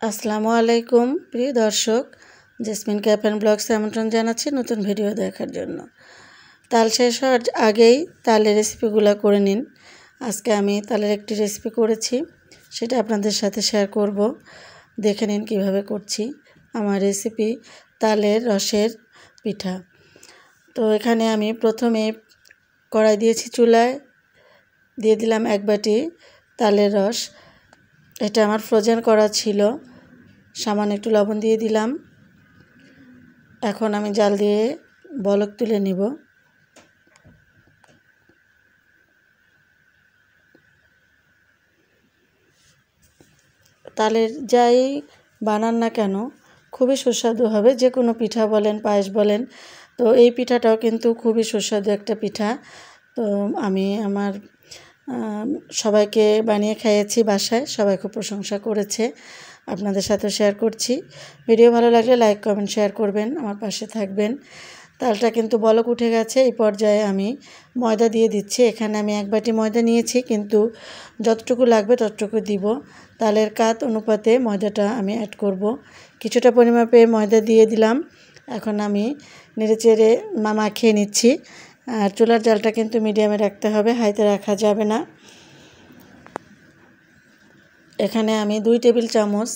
আসসালামু আলাইকুম প্রিয় দর্শক, জেসমিন ক্যাফ অ্যান্ড ব্লগসে আমন্ত্রণ জানাচ্ছি নতুন ভিডিও দেখার জন্য। তাল শেষ হওয়ার আগেই তালের রেসিপিগুলো করে নিন। আজকে আমি তালের একটি রেসিপি করেছি, সেটা আপনাদের সাথে শেয়ার করব। দেখে নিন কীভাবে করছি। আমার রেসিপি তালের রসের পিঠা। তো এখানে আমি প্রথমে কড়াই দিয়েছি চুলায়, দিয়ে দিলাম 1 বাটি তালের রস। এটা আমার ফ্রোজেন করা ছিল, সামান্য একটু লবণ দিয়ে দিলাম। এখন আমি জাল দিয়ে বলক তুলে নিব। তালের যাই বানান না কেন খুবই সুস্বাদু হবে, যে কোনো পিঠা বলেন, পায়েস বলেন। তো এই পিঠাটাও কিন্তু খুবই সুস্বাদু একটা পিঠা। তো আমি আমার সবাইকে বানিয়ে খাইয়েছি বাসায়, সবাই খুব প্রশংসা করেছে। আপনাদের সাথে শেয়ার করছি। ভিডিও ভালো লাগলে লাইক, কমেন্ট, শেয়ার করবেন, আমার পাশে থাকবেন। তালটা কিন্তু বলক উঠে গেছে, এই পর্যায়ে আমি ময়দা দিয়ে দিচ্ছি। এখানে আমি 1 বাটি ময়দা নিয়েছি, কিন্তু যতটুকু লাগবে ততটুকু দিব। তালের কাত অনুপাতে ময়দাটা আমি অ্যাড করব। কিছুটা পরিমাপে ময়দা দিয়ে দিলাম। এখন আমি নেড়েচেড়ে মাখিয়ে নিচ্ছি। আর চুলার জালটা কিন্তু মিডিয়ামে রাখতে হবে, হাইতে রাখা যাবে না। এখানে আমি 2 টেবিল চামচ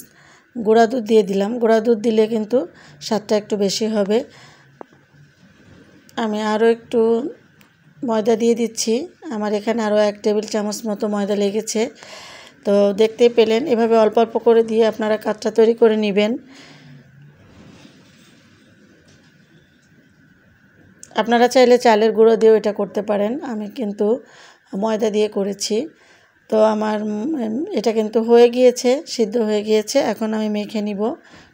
গুঁড়া দুধ দিয়ে দিলাম। গুঁড়া দুধ দিলে কিন্তু স্বাদটা একটু বেশি হবে। আমি আরও একটু ময়দা দিয়ে দিচ্ছি। আমার এখানে আরও 1 টেবিল চামচ মতো ময়দা লেগেছে। তো দেখতেই পেলেন, এভাবে অল্প অল্প করে দিয়ে আপনারা কাঠটা তৈরি করে নেবেন। আপনারা চাইলে চালের গুঁড়ো দিয়েও এটা করতে পারেন, আমি কিন্তু ময়দা দিয়ে করেছি। তো আমার এটা কিন্তু হয়ে গিয়েছে, সিদ্ধ হয়ে গিয়েছে। এখন আমি মেখে নিব,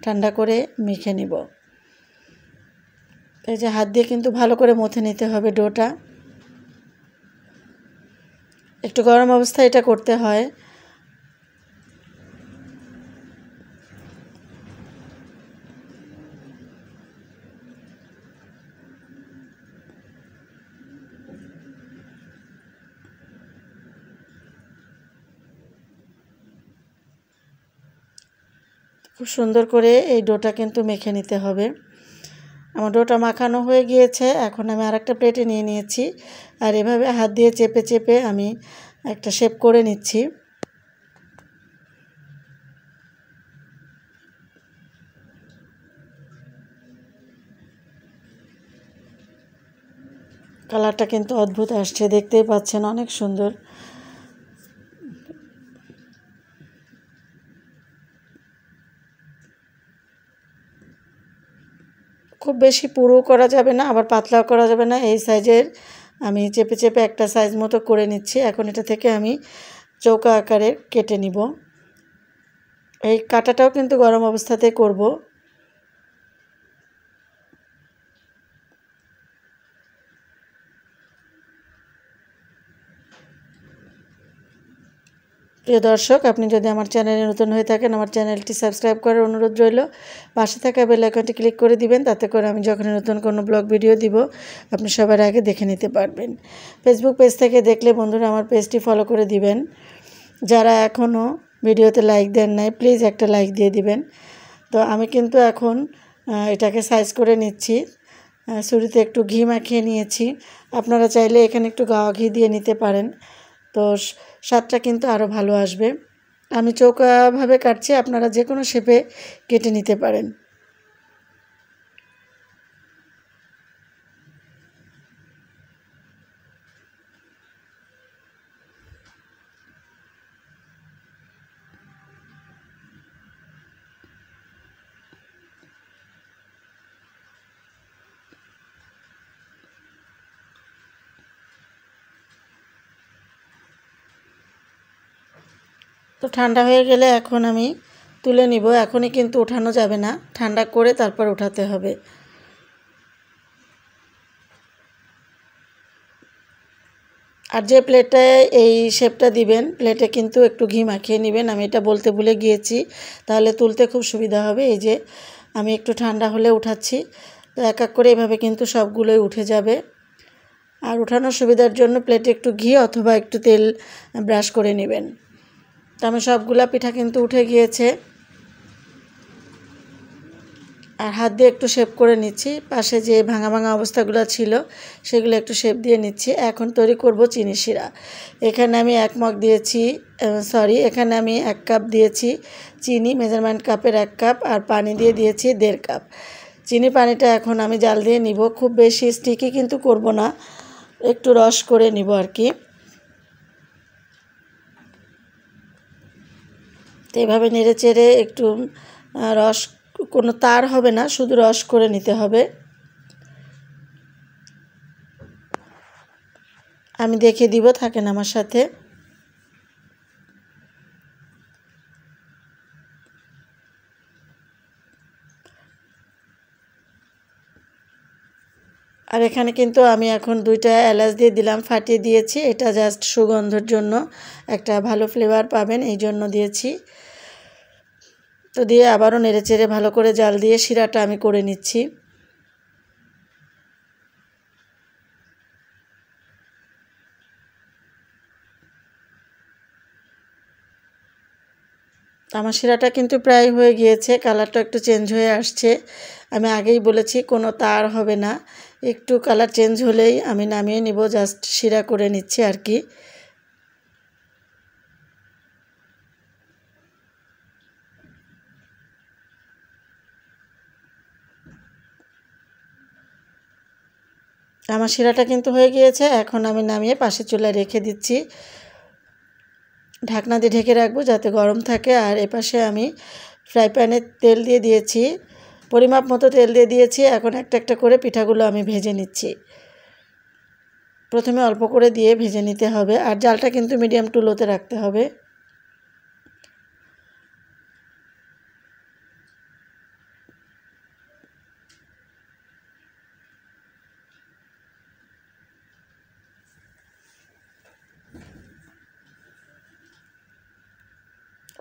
ঠান্ডা করে মেখে নিব। এই যে হাত দিয়ে কিন্তু ভালো করে মথে নিতে হবে ডোটা। একটু গরম অবস্থায় এটা করতে হয়। খুব সুন্দর করে এই ডোটা কিন্তু মেখে নিতে হবে। আমার ডোটা মাখানো হয়ে গিয়েছে। এখন আমি আরেকটা প্লেটে নিয়ে নিয়েছি, আর এভাবে হাত দিয়ে চেপে চেপে আমি একটা শেপ করে নিচ্ছি। কালারটা কিন্তু অদ্ভুত আসছে, দেখতেই পাচ্ছেন, অনেক সুন্দর। খুব বেশি পুরো করা যাবে না, আবার পাতলাও করা যাবে না। এই সাইজের আমি চেপে চেপে একটা সাইজ মতো করে নিচ্ছি। এখন এটা থেকে আমি চৌকা আকারে কেটে নিব। এই কাটাটাও কিন্তু গরম অবস্থাতে করব। প্রিয় দর্শক, আপনি যদি আমার চ্যানেলে নতুন হয়ে থাকেন, আমার চ্যানেলটি সাবস্ক্রাইব করার অনুরোধ রইল। পাশে থাকা বেল আইকনটি ক্লিক করে দিবেন, তাতে করে আমি যখন নতুন কোনো ব্লগ ভিডিও দিব আপনি সবার আগে দেখে নিতে পারবেন। ফেসবুক পেজ থেকে দেখলে বন্ধুরা আমার পেজটি ফলো করে দিবেন। যারা এখনও ভিডিওতে লাইক দেন নাই, প্লিজ একটা লাইক দিয়ে দিবেন। তো আমি কিন্তু এখন এটাকে সাইজ করে নিচ্ছি। ছুরিতে একটু ঘি মাখিয়ে নিয়েছি। আপনারা চাইলে এখানে একটু গাওয়া ঘি দিয়ে নিতে পারেন, তো স্বাদটা কিন্তু আরও ভালো আসবে। আমি চৌকাভাবে কাটছি, আপনারা যে কোনো শেপে কেটে নিতে পারেন। তো ঠান্ডা হয়ে গেলে এখন আমি তুলে নিব। এখনই কিন্তু ওঠানো যাবে না, ঠান্ডা করে তারপর উঠাতে হবে। আর যে প্লেটে এই শেপটা দিবেন, প্লেটে কিন্তু একটু ঘি মাখিয়ে নেবেন। আমি এটা বলতে ভুলে গিয়েছি, তাহলে তুলতে খুব সুবিধা হবে। এই যে আমি একটু ঠান্ডা হলে উঠাচ্ছি। তো এক এক করে এভাবে কিন্তু সবগুলোই উঠে যাবে। আর উঠানোর সুবিধার জন্য প্লেটে একটু ঘি অথবা একটু তেল ব্রাশ করে নেবেন। তো আমি সবগুলা পিঠা কিন্তু উঠে গিয়েছে। আর হাত দিয়ে একটু শেপ করে নিচ্ছি। পাশে যে ভাঙা ভাঙা অবস্থাগুলো ছিল সেগুলো একটু শেপ দিয়ে নিচ্ছি। এখন তৈরি করব চিনি শিরা। এখানে আমি 1 মগ দিয়েছি, এখানে আমি 1 কাপ দিয়েছি চিনি, মেজারমেন্ট কাপের 1 কাপ, আর পানি দিয়ে দিয়েছি 1.5 কাপ। চিনি পানিটা এখন আমি জাল দিয়ে নিব। খুব বেশি স্টিকি কিন্তু করব না, একটু রস করে নিব আর কি। তো এভাবে নেড়ে চেড়ে একটু রস, কোনো তার হবে না, শুধু রস করে নিতে হবে। আমি দেখে দিব, থাকেন আমার সাথে। আর এখানে কিন্তু আমি এখন 2টা এলাচ দিয়ে দিলাম, ফাটিয়ে দিয়েছি। এটা জাস্ট সুগন্ধের জন্য, একটা ভালো ফ্লেভার পাবেন এই জন্য দিয়েছি। তো দিয়ে আবারও নেড়েচেড়ে ভালো করে জাল দিয়ে শিরাটা আমি করে নিচ্ছি। আমার শিরাটা কিন্তু প্রায় হয়ে গিয়েছে, কালারটা একটু চেঞ্জ হয়ে আসছে। আমি আগেই বলেছি কোনো তার হবে না, একটু কালার চেঞ্জ হলেই আমি নামিয়ে নিব। জাস্ট শিরা করে নিচ্ছি আর কি। আমার শিরাটা কিন্তু হয়ে গিয়েছে। এখন আমি নামিয়ে পাশের চুলায় রেখে দিচ্ছি। ঢাকনা দিয়ে ঢেকে রাখবো যাতে গরম থাকে। আর এপাশে আমি ফ্রাই প্যানে তেল দিয়ে দিয়েছি, পরিমাপ মতো তেল দিয়ে দিয়েছি। এখন একটা একটা করে পিঠাগুলো আমি ভেজে নিচ্ছি। প্রথমে অল্প করে দিয়ে ভেজে নিতে হবে, আর জালটা কিন্তু মিডিয়াম টু লোতে রাখতে হবে।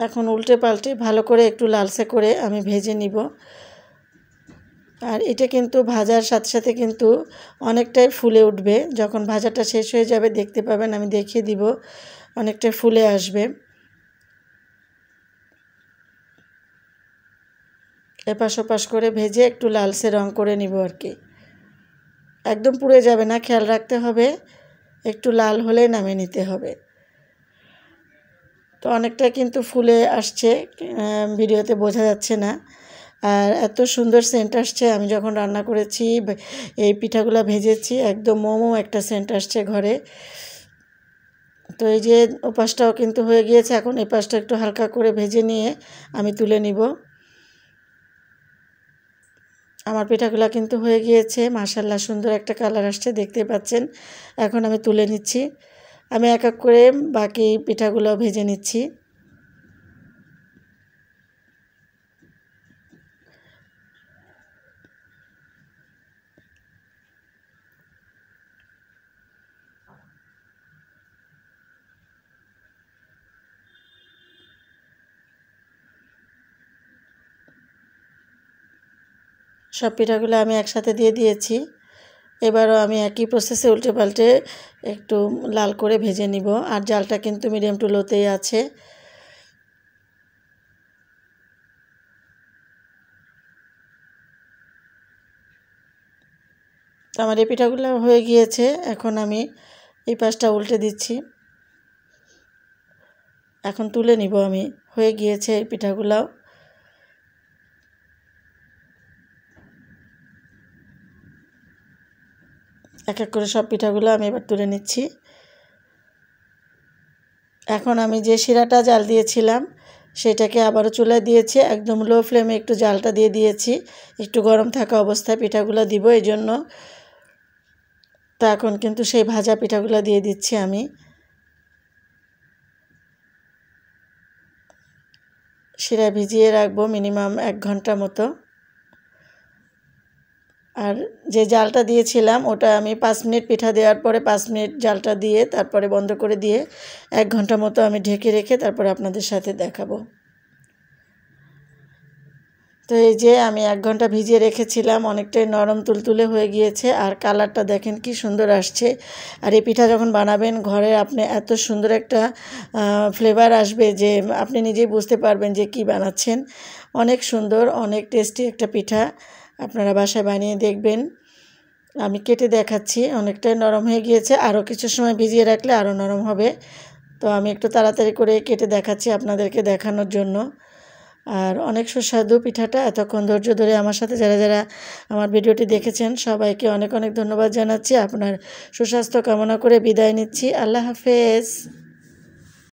এখন উল্টে পাল্টে ভালো করে একটু লালচে করে আমি ভেজে নিব। আর এটা কিন্তু ভাজার সাথে সাথে কিন্তু অনেকটাই ফুলে উঠবে। যখন ভাজাটা শেষ হয়ে যাবে দেখতে পাবেন, আমি দেখিয়ে দিব, অনেকটাই ফুলে আসবে। এপাশ ওপাশ করে ভেজে একটু লালচে রং করে নিব আর কি। একদম পুড়ে যাবে না, খেয়াল রাখতে হবে, একটু লাল হলেই নামিয়ে নিতে হবে। তো অনেকটা কিন্তু ফুলে আসছে, ভিডিওতে বোঝা যাচ্ছে না। আর এত সুন্দর সেন্ট আসছে, আমি যখন রান্না করেছি এই পিঠাগুলো ভেজেছি, একদম মোমো একটা সেন্ট আসছে ঘরে। তো এই যে ওপাশটাও কিন্তু হয়ে গিয়েছে। এখন এই পাশটা একটু হালকা করে ভেজে নিয়ে আমি তুলে নিব। আমার পিঠাগুলো কিন্তু হয়ে গিয়েছে, মাশাআল্লাহ সুন্দর একটা কালার আসছে, দেখতে পাচ্ছেন। এখন আমি তুলে নিচ্ছি। আমি এক এক করে বাকি পিঠাগুলো ভেজে নিচ্ছি। সব পিঠাগুলো আমি একসাথে দিয়ে দিয়েছি। এবারও আমি একই প্রসেসে উল্টে পাল্টে একটু লাল করে ভেজে নিব। আর জালটা কিন্তু মিডিয়াম টু লোতেই আছে। তো আমার এই পিঠাগুলো হয়ে গিয়েছে। এখন আমি এই পাশটা উল্টে দিচ্ছি। এখন তুলে নিব আমি, হয়ে গিয়েছে এই পিঠাগুলাও। এক এক করে সব পিঠাগুলো আমি এবার তুলে নিচ্ছি। এখন আমি যে শিরাটা জাল দিয়েছিলাম সেটাকে আবারও চুলায় দিয়েছি, একদম লো ফ্লেমে একটু জালটা দিয়ে দিয়েছি। একটু গরম থাকা অবস্থায় পিঠাগুলো দিব এই জন্য। তো এখন কিন্তু সেই ভাজা পিঠাগুলো দিয়ে দিচ্ছি আমি। শিরায় ভিজিয়ে রাখবো মিনিমাম 1 ঘন্টা মতো। আর যে জালটা দিয়েছিলাম ওটা আমি 5 মিনিট, পিঠা দেওয়ার পরে 5 মিনিট জালটা দিয়ে তারপরে বন্ধ করে দিয়ে 1 ঘন্টা মতো আমি ঢেকে রেখে তারপরে আপনাদের সাথে দেখাবো। তো তো এই যে আমি 1 ঘন্টা ভিজিয়ে রেখেছিলাম, অনেকটাই নরম তুলতুলে হয়ে গিয়েছে আর কালারটা দেখেন কি সুন্দর আসছে। আর এই পিঠা যখন বানাবেন ঘরে আপনি এত সুন্দর একটা ফ্লেভার আসবে যে আপনি নিজেই বুঝতে পারবেন যে কি বানাচ্ছেন। অনেক সুন্দর, অনেক টেস্টি একটা পিঠা, আপনারা বাসায় বানিয়ে দেখবেন। আমি কেটে দেখাচ্ছি, অনেকটাই নরম হয়ে গিয়েছে, আরও কিছু সময় ভিজিয়ে রাখলে আরও নরম হবে। তো আমি একটু তাড়াতাড়ি করে কেটে দেখাচ্ছি আপনাদেরকে দেখানোর জন্য। আর অনেক সুস্বাদু পিঠাটা। এতক্ষণ ধৈর্য ধরে আমার সাথে যারা যারা আমার ভিডিওটি দেখেছেন সবাইকে অনেক অনেক ধন্যবাদ জানাচ্ছি। আপনার সুস্বাস্থ্য কামনা করে বিদায় নিচ্ছি। আল্লাহ হাফেজ।